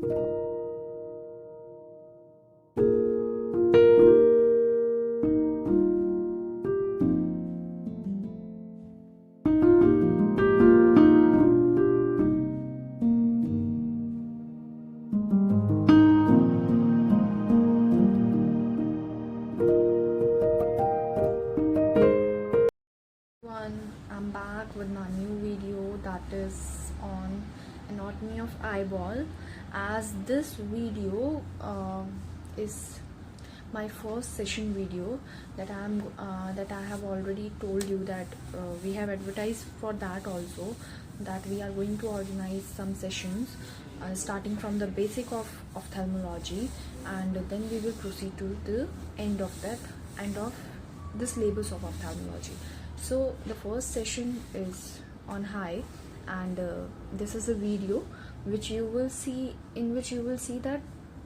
I'm back with my new video that is on anatomy of eyeball. As this video is my first session video that I have already told you that we have advertised for that also, that we are going to organize some sessions starting from the basic of ophthalmology, and then we will proceed to the end of the syllabus of ophthalmology. So the first session is on high, and this is a video which you will see, in which you will see that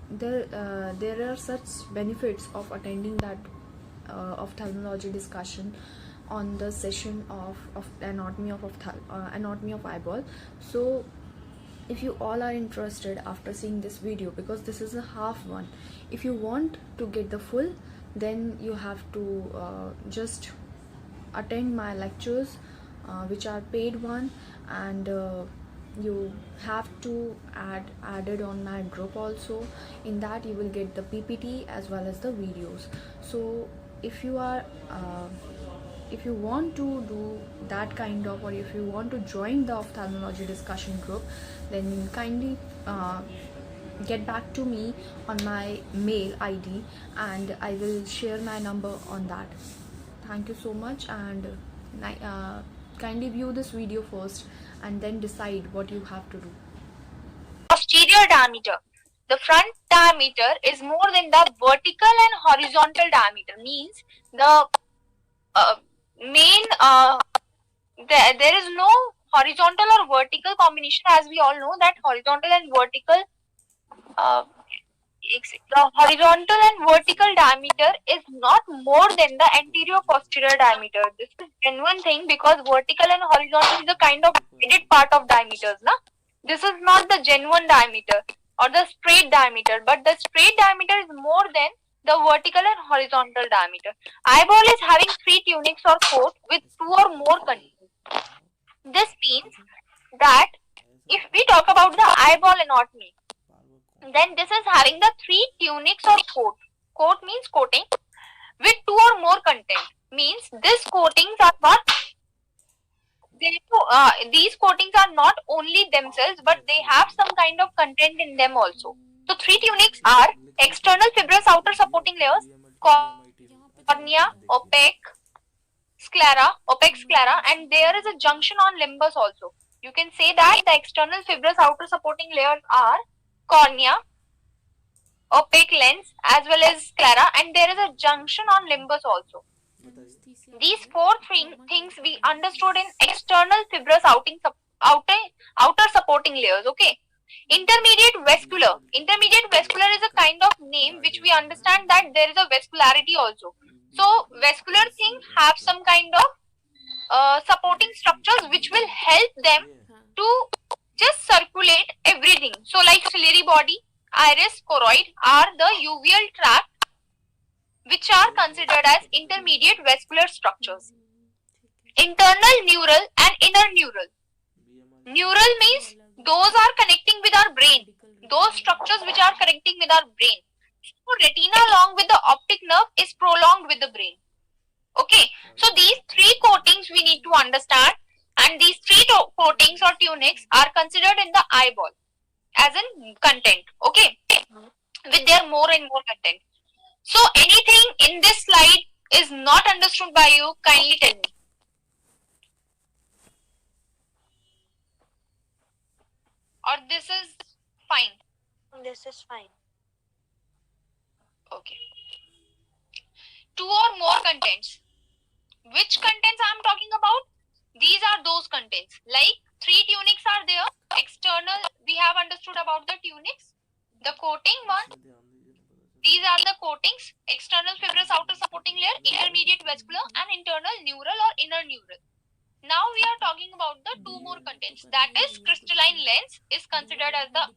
there are such benefits of attending that ophthalmology discussion on the session of anatomy of eyeball. So if you all are interested after seeing this video, because this is a half one, if you want to get the full, then you have to just attend my lectures which are paid one, and you have to added on my group also. In that you will get the PPT as well as the videos. So if you are if you want to do that kind of, or if you want to join the ophthalmology discussion group, then kindly get back to me on my mail ID, and I will share my number on that. Thank you so much, and kindly view this video first and then decide what you have to do. Posterior diameter. The front diameter is more than the vertical and horizontal diameter. Means the there is no horizontal or vertical combination, as we all know that horizontal and vertical the horizontal and vertical diameter is not more than the anterior posterior diameter. This is genuine thing, because vertical and horizontal is a kind of added part of diameters, na? This is not the genuine diameter or the straight diameter, but the straight diameter is more than the vertical and horizontal diameter. Eyeball is having 3 tunics or coat with 2 or more contents. This means that if we talk about the eyeball anatomy, then this is having the 3 tunics or coat. Coat means coating with 2 or more content. Means these coatings are not these coatings are not only themselves, but they have some kind of content in them also. So 3 tunics are external fibrous outer supporting layers, cornea, opaque sclera, and there is a junction on limbus also. You can say that the external fibrous outer supporting layers are cornea, opaque lens, as well as sclera, and there is a junction on limbus also. These 4 things we understood in external fibrous outer supporting layers. Okay. Intermediate vascular is a kind of name which we understand that there is a vascularity also. So vascular thing have some kind of supporting structures which will help them to just circulate everything. So like ciliary body, iris, choroid are the uveal tract, which are considered as intermediate vascular structures. Internal neural and inner neural. Neural means those are connecting with our brain, those structures which are connecting with our brain. So retina along with the optic nerve is prolonged with the brain. Okay, so these 3 coatings we need to understand, and these 3 coatings or tunics are considered in the eyeball as in content. Okay, with their more and more content. So anything in this slide is not understood by you, kindly tell me. Or this is fine? This is fine. Okay. 2 or more contents. Which contents I am talking about? These are those contents. Like 3 tunics are there. External, we have understood about the tunics. The coating one. These are the coatings. External fibrous outer supporting layer, intermediate vascular, and internal neural or inner neural. Now we are talking about the 2 more contents. That is crystalline lens is considered as the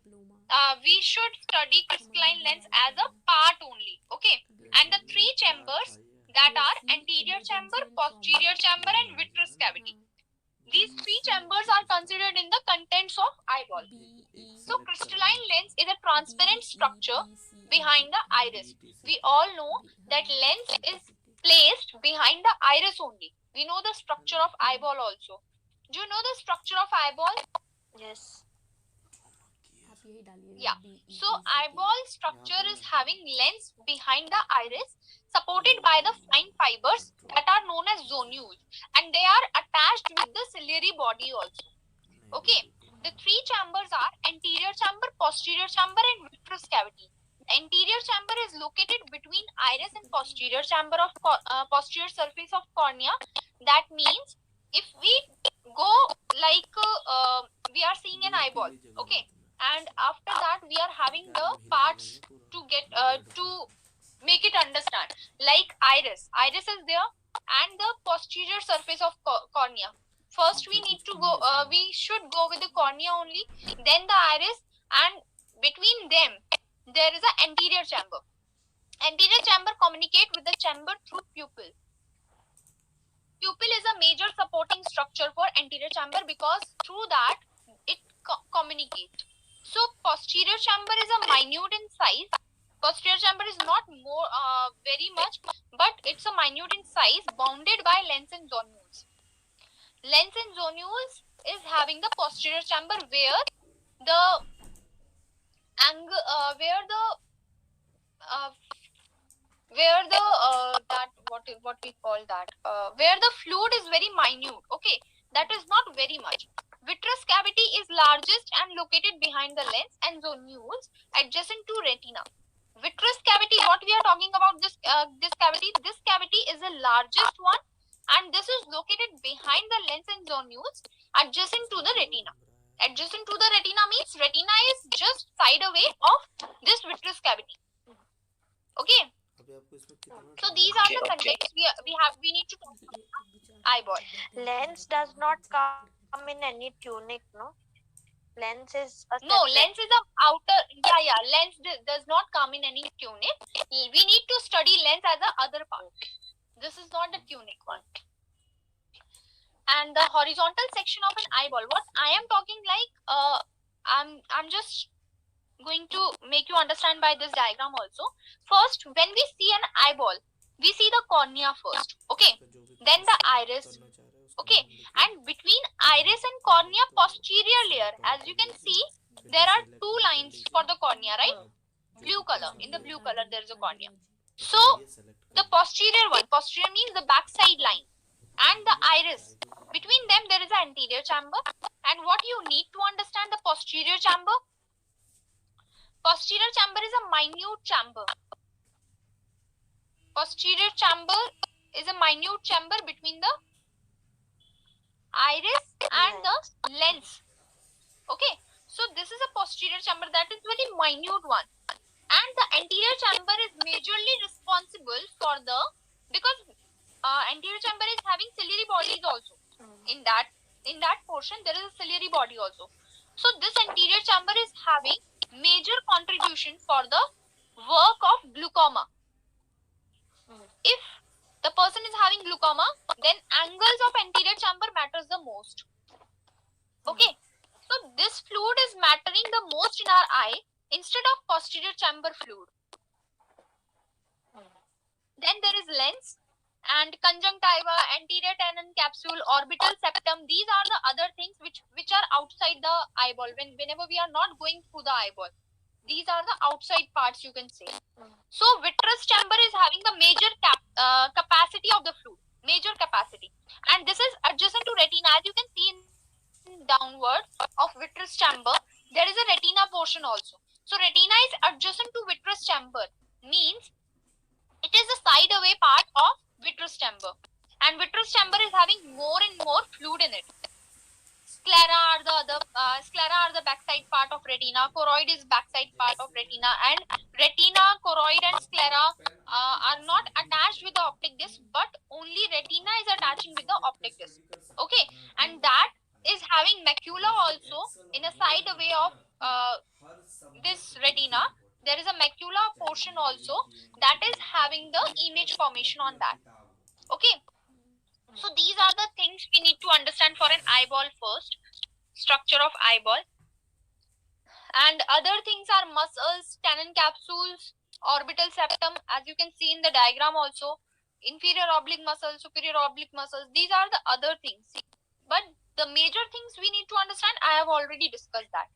we should study crystalline lens as a part only. Okay, and the three chambers that are anterior chamber, posterior chamber, and vitreous cavity. These three chambers are considered in the contents of eyeball. So crystalline lens is a transparent structure behind the iris. We all know that lens is placed behind the iris only. We know the structure of eyeball also. Do you know the structure of eyeball? Yes. Yeah. So eyeball structure is having lens behind the iris supported by the fine fibers that are known as zonules, and they are attached with the ciliary body also. Okay. The three chambers are anterior chamber, posterior chamber, and vitreous cavity. The anterior chamber is located between iris and posterior chamber of posterior surface of cornea. That means if we go like we are seeing an eyeball, okay, and after that we are having the parts to get to make it understand, like iris is there, and the posterior surface of cornea. First we need to go we should go with the cornea only, then the iris, and between them there is an anterior chamber. Anterior chamber communicate with the chamber through pupil. Pupil is a major supporting structure for anterior chamber because through that it communicates. So posterior chamber is a minute in size. Posterior chamber is not more very much, but it's a minute in size, bounded by lens and zonules. Lens and zonules is having the posterior chamber where the angle where the that what we call that where the fluid is very minute. Okay, that is not very much. Vitreous cavity is largest and located behind the lens and zonules adjacent to retina. Vitreous cavity, what we are talking about, this cavity is the largest one, and this is located behind the lens and zonules adjacent to the retina. Adjacent to the retina means retina is just side away of this vitreous cavity. Okay, so these are the contexts we need to talk about eyeball. Lens does not come in any tunic, no? Lens is a No, lens is a outer. Yeah. Lens does not come in any tunic. We need to study lens as a other part. This is not the tunic one. And the horizontal section of an eyeball. What I am talking like, I'm just going to make you understand by this diagram also. First, when we see an eyeball, we see the cornea first. Okay. Then the iris. Okay, and between iris and cornea posterior layer, as you can see, there are two lines for the cornea, right? Blue color. In the blue color, there is a cornea. So the posterior one, posterior means the backside line, and the iris. Between them, there is an anterior chamber. And what you need to understand the posterior chamber? Posterior chamber is a minute chamber. Posterior chamber is a minute chamber between the iris and the lens. Okay, so this is a posterior chamber, that is very minute one, and the anterior chamber is majorly responsible for the, because anterior chamber is having ciliary bodies also. In that portion there is a ciliary body also. So this anterior chamber is having major contribution for the work of glaucoma. If the person is having glaucoma, then angles of anterior chamber matters the most. Okay, so this fluid is mattering the most in our eye instead of posterior chamber fluid. Then there is lens and conjunctiva, anterior tenon capsule, orbital septum. These are the other things which are outside the eyeball. Whenever we are not going through the eyeball, these are the outside parts, you can say. So vitreous chamber is having the major capacity of the fluid, major capacity, and this is adjacent to retina. As you can see in downward of vitreous chamber, there is a retina portion also. So retina is adjacent to vitreous chamber, means it is the side away part of vitreous chamber, and vitreous chamber is having more and more fluid in it. Sclera are the backside part of retina. Choroid is backside part of retina, and retina, choroid, and sclera are not attached with the optic disc, but only retina is attaching with the optic disc. Okay, and that is having macula also in a side away of this retina, there is a macula portion also that is having the image formation on that. Okay, so these are the things we need to understand for an eyeball first. Structure of eyeball. And other things are muscles, Tannen capsules, orbital septum, as you can see in the diagram also, inferior oblique muscles, superior oblique muscles. These are the other things. But the major things we need to understand, I have already discussed that.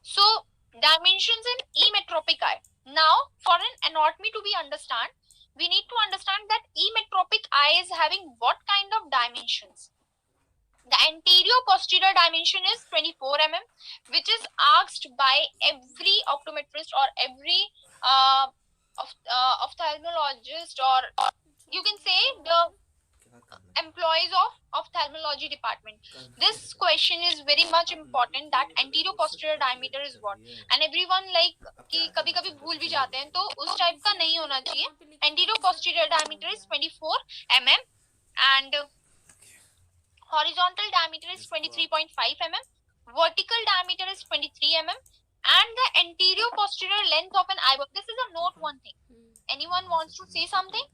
So dimensions in emetropic eye. Now for an anatomy to be understand, we need to understand that emetropic eye is having what kind of dimensions. The anterior posterior dimension is 24 mm, which is asked by every optometrist or every ophthalmologist, or you can say the employees of ophthalmology department. This question is very much important, that anterior posterior diameter is what, and everyone like कि कभी कभी भूल भी जाते हैं, तो उस type का नहीं होना चाहिए. Anterior posterior diameter is 24 mm and horizontal diameter is 23.5 mm, vertical diameter is 23 mm, and the anterior posterior length of an eyeball. This is a note one thing. Anyone wants to say something?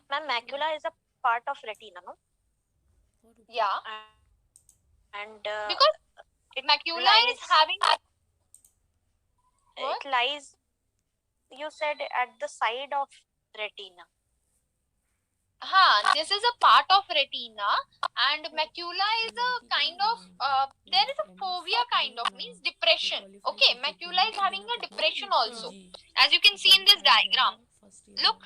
Ma'am, macula is a part of retina, no? Yeah, And because macula is having it lies, you said, at the side of retina. this is a part of retina, and macula is a kind of there is a fovea kind of, means depression. Okay, macula is having a depression also, as you can see in this diagram. Look,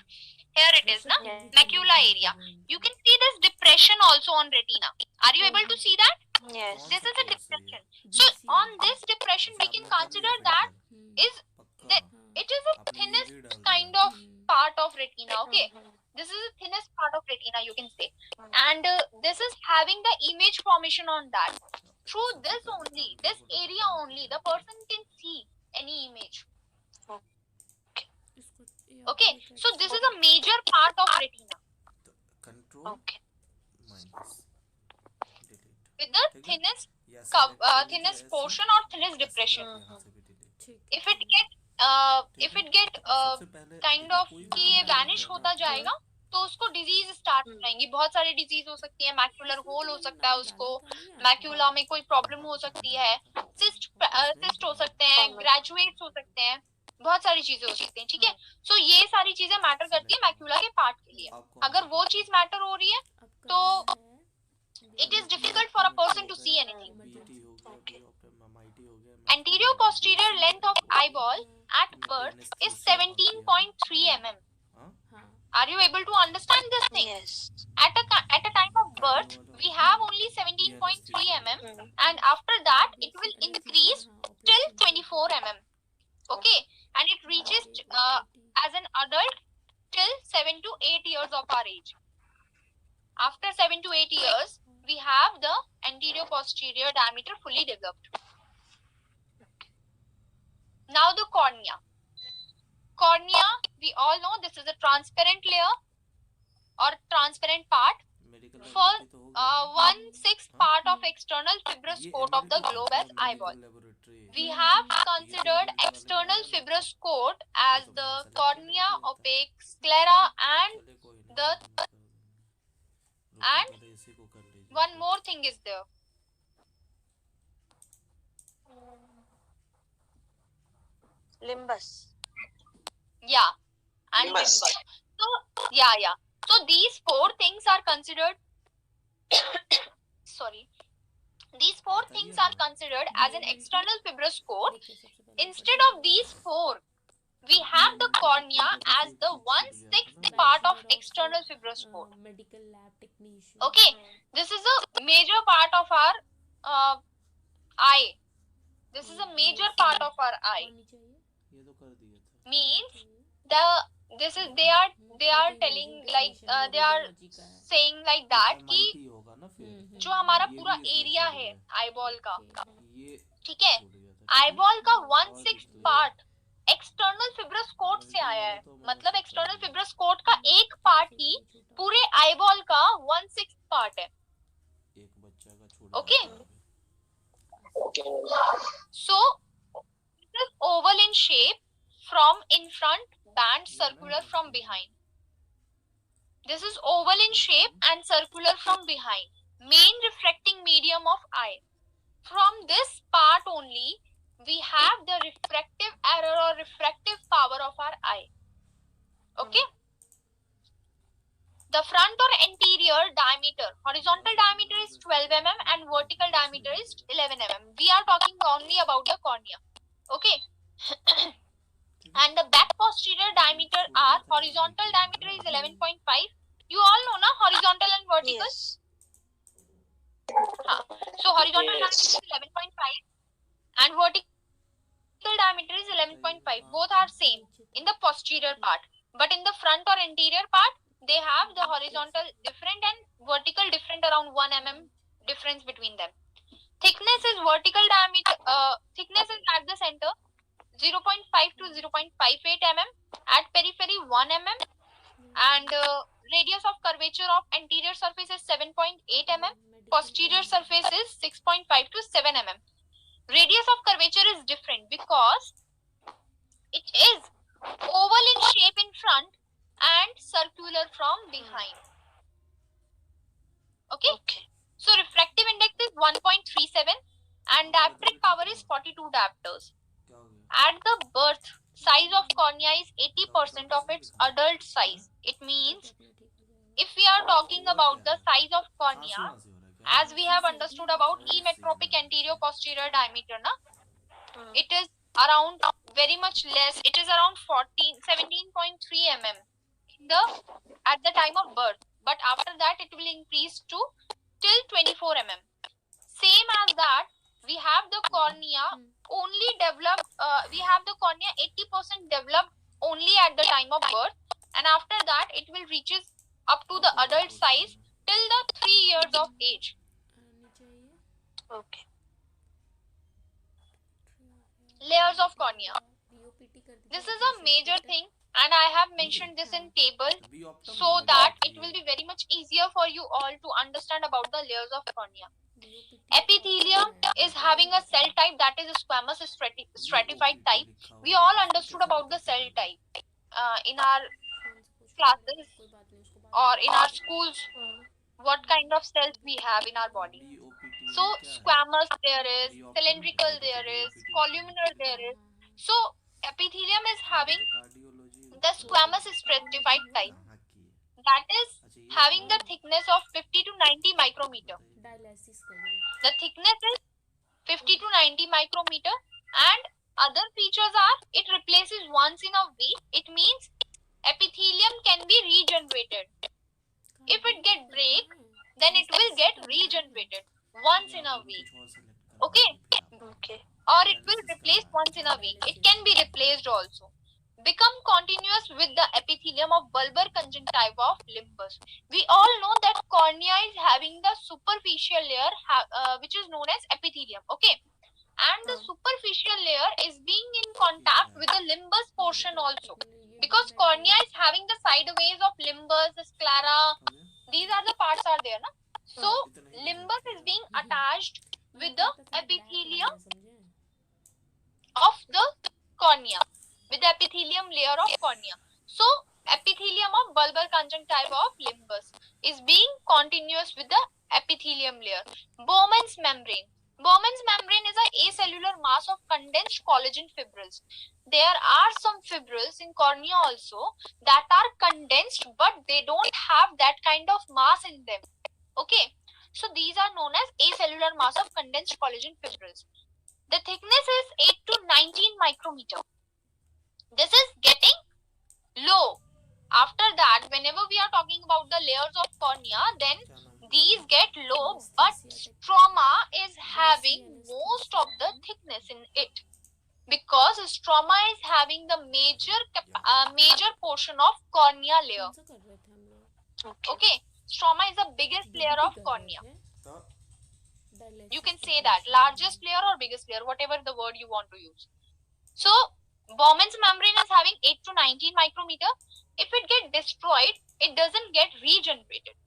here it is, na? Macula area. You can see this depression also on retina. Are you able to see that? Yes. This is a depression. So on this depression, we can consider that it is a thinnest kind of part of retina. Okay, this is the thinnest part of retina, you can say, and this is having the image formation on that. Through this only, this area only, the person can see any image. Okay, so this is a major part of retina Control Okay. minus delete. with the thinnest Yes, thinnest portion or thinnest depression. If it get kind of कि ये vanish होता जाएगा, तो उसको disease start हो जाएंगी. बहुत सारी डिजीज हो सकती है, मैक्यूलर होल हो सकता है, उसको मैक्यूला में कोई प्रॉब्लम हो सकती है, सिस्ट हो सकते हैं, ग्रेजुएट्स हो सकते हैं, बहुत सारी चीजें हो सकती हैं. ठीक है, सो ये सारी चीजें मैटर करती है मैक्यूला के पार्ट के लिए. अगर वो चीज मैटर हो रही है तो it is difficult for a person to see anything. Anterior posterior length of eyeball at birth is 17.3 mm. Are you able to understand this thing? Yes. At a time of birth, we have only 17.3 mm, and after that, it will increase till 24 mm. Okay, and it reaches as an adult till 7 to 8 years of our age. After 7 to 8 years, we have the anterior posterior diameter fully developed. Now the cornea. Cornea, we all know this is a transparent layer or transparent part. For 1/6 part of external fibrous coat of the globe as eyeball. We have considered external fibrous coat as the cornea, opaque, sclera, and one more thing is there. Limbus. Yeah, and limbus. So yeah. So these four things are considered. Sorry. These four things are considered as an external fibrous coat. Instead of these four, we have the cornea as the 1/6 part of external fibrous coat. Medical lab technician. Okay, this is a major part of our eye. This is a major part of our eye. Means they are telling like they are saying like that कि जो हमारा पूरा area है eyeball का, ठीक है, eyeball का 1/6 part external fibrous coat से आया है. मतलब एक्सटर्नल फिब्रस कोट का एक पार्ट ही पूरे आईबॉल का 1/6 पार्ट है. Okay, So it is oval in shape from in front, band circular from behind. This is oval in shape and circular from behind. Main refracting medium of eye. From this part only, we have the refractive error or refractive power of our eye. Okay? The front or anterior diameter, horizontal diameter is 12 mm and vertical diameter is 11 mm. We are talking only about the cornea. Okay? And the back posterior diameter are, horizontal diameter is 11.5. You all know na, horizontal and vertical. Yes. So horizontal diameter is 11.5 and vertical diameter is 11.5. Both are same in the posterior part, but in the front or anterior part, they have the horizontal different and vertical different, around 1 mm difference between them. Thickness is vertical diameter, thickness is at the center 0.5 to 0.58 mm, at periphery 1 mm, and radius of curvature of anterior surface is 7.8 mm, posterior surface is 6.5 to 7 mm. Radius of curvature is different because it is oval in shape in front and circular from behind. Okay? So refractive index is 1.37 and dioptric power is 42 diopters. क्या हो गया? At the birth, size of cornea is 80% of its adult size. It means if we are talking about the size of cornea, आंसू हो रहा है क्या? as we have understood about emmetropic anterior posterior diameter, na, it is around very much less. It is around 17.3 mm in the at the time of birth, but after that it will increase to till 24 mm. Same as that, we have the cornea only developed. We have the cornea 80% developed only at the time of birth, and after that it will reaches up to the adult size till the 3 years of age. Okay. Layers of cornea. This is a major thing, and I have mentioned this in table so that it will be very much easier for you all to understand about the layers of cornea. Epithelium is having a cell type that is a squamous stratified type. We all understood about the cell type in our classes or in our schools, what kind of cells we have in our body. So squamous there is, cylindrical there is, columnar there is. So epithelium is having the squamous stratified type, that is having the thickness of 50 to 90 micrometer. Dialysis करिए. The thickness is 50 to 90 micrometer, and other features are it replaces once in a week. It means epithelium can be regenerated. If it get break, then it will get regenerated once in a week. Okay? Okay. Or it will replace once in a week. It can be replaced also. Become continuous with the epithelium of bulbar conjunctiva of limbus. We all know that cornea is having the superficial layer which is known as epithelium. Okay? And the superficial layer is being in contact with the limbus portion also. Because cornea is having the sideways of limbus, the sclera, these are the parts are there. Na? So, limbus is being attached with the epithelium of the cornea, with the epithelium layer of cornea. So, epithelium of bulbar conjunctiva of limbus is being continuous with the epithelium layer. Bowman's membrane. Bowman's membrane is a acellular mass of condensed collagen fibrils. There are some fibrils in cornea also that are condensed, but they don't have that kind of mass in them. Okay, so these are known as acellular mass of condensed collagen fibrils. The thickness is 8 to 19 micrometer. This is getting low. After that, whenever we are talking about the layers of cornea, then these get low, but stroma is having most of the thickness in it, because stroma is having the major portion of cornea layer. Okay, stroma is the biggest layer of cornea. You can say that, largest layer or biggest layer, whatever the word you want to use. So Bowman's membrane is having 8 to 19 micrometer. If it get destroyed, it doesn't get regenerated.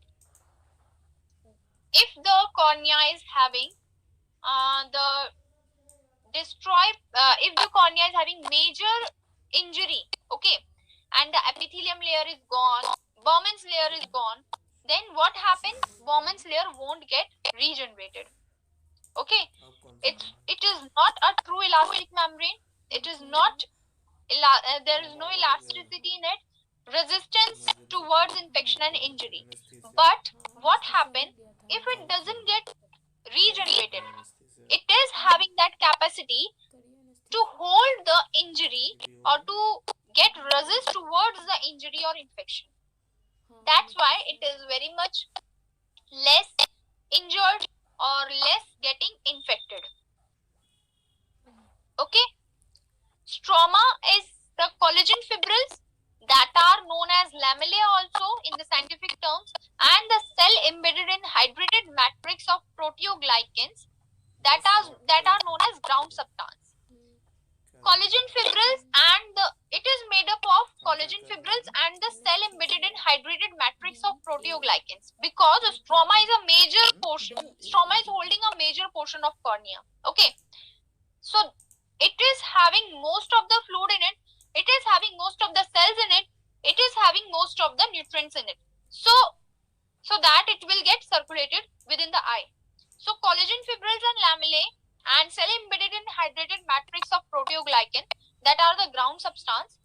If the cornea is having if the cornea is having major injury, okay, and the epithelium layer is gone, Bowman's layer is gone, then what happens? Bowman's layer won't get regenerated. Okay, it is not a true elastic membrane. It is not there is no elasticity in it, resistance towards infection and injury. But what happens if it doesn't get regenerated? It is having that capacity to hold the injury or to get resist towards the injury or infection. That's why it is very much less injured or less getting infected. Okay, stroma is the collagen fibrils that are known as lamellae also in the scientific terms, and the cell embedded in hydrated matrix of proteoglycans that are known as ground substance. Collagen fibrils it is made up of collagen fibrils and the cell embedded in hydrated matrix of proteoglycans, because the stroma is a major portion. Stroma is holding a major portion of cornea. Okay, so it is having most of the fluid in it. It is having most of the cells in it. It is having most of the nutrients in it. So that it will get circulated within the eye. So collagen fibrils and lamellae and cell embedded in hydrated matrix of proteoglycan, that are the ground substance,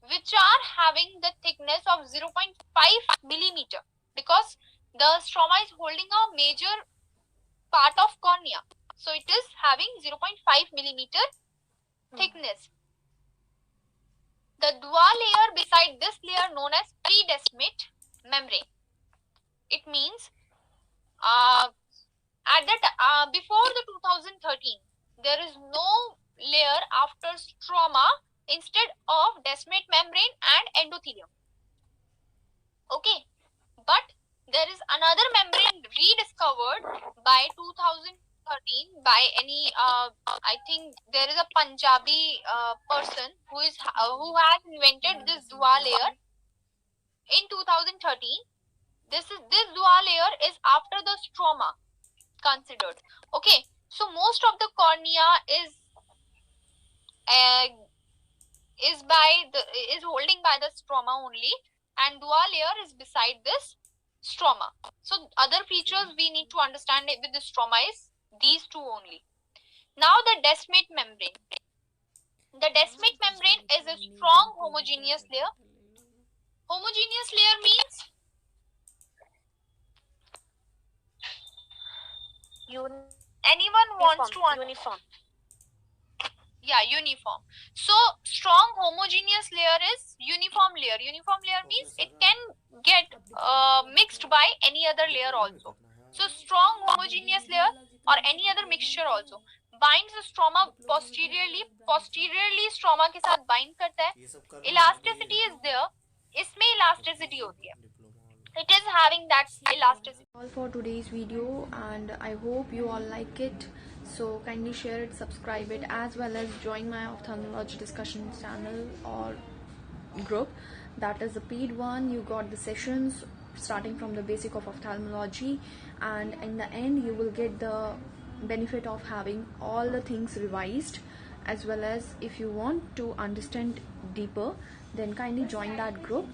which are having the thickness of 0.5 millimeter, because the stroma is holding a major part of cornea. So it is having 0.5 millimeter thickness. The Dua layer beside this layer known as predesmate membrane. It means before the 2013, there is no layer after stroma instead of desmate membrane and endothelium. Okay, but there is another membrane rediscovered by 2013 by any I think there is a Punjabi person who has invented this Dua layer in 2013. This Dua layer is after the stroma considered. Okay, so most of the cornea is holding by the stroma only, and Dua layer is beside this stroma. So other features we need to understand with the stroma is these two only. Now the desmate membrane. The desmate membrane is a strong homogeneous layer. Homogeneous layer means anyone wants to uniform. Yeah, uniform. So strong homogeneous layer is uniform layer. Uniform layer means it can get mixed by any other layer also. So strong homogeneous layer or any other mixture also binds the stroma posteriorly. Posteriorly stroma के साथ bind करता है. Elasticity is there. इसमें elasticity होती है. It is having that elasticity. All for today's video, and I hope you all like it. So kindly share it, subscribe it, as well as join my ophthalmology discussion channel or group. That is the paid one. You got the sessions starting from the basic of ophthalmology, and in the end you will get the benefit of having all the things revised, as well as if you want to understand deeper, then kindly join that group.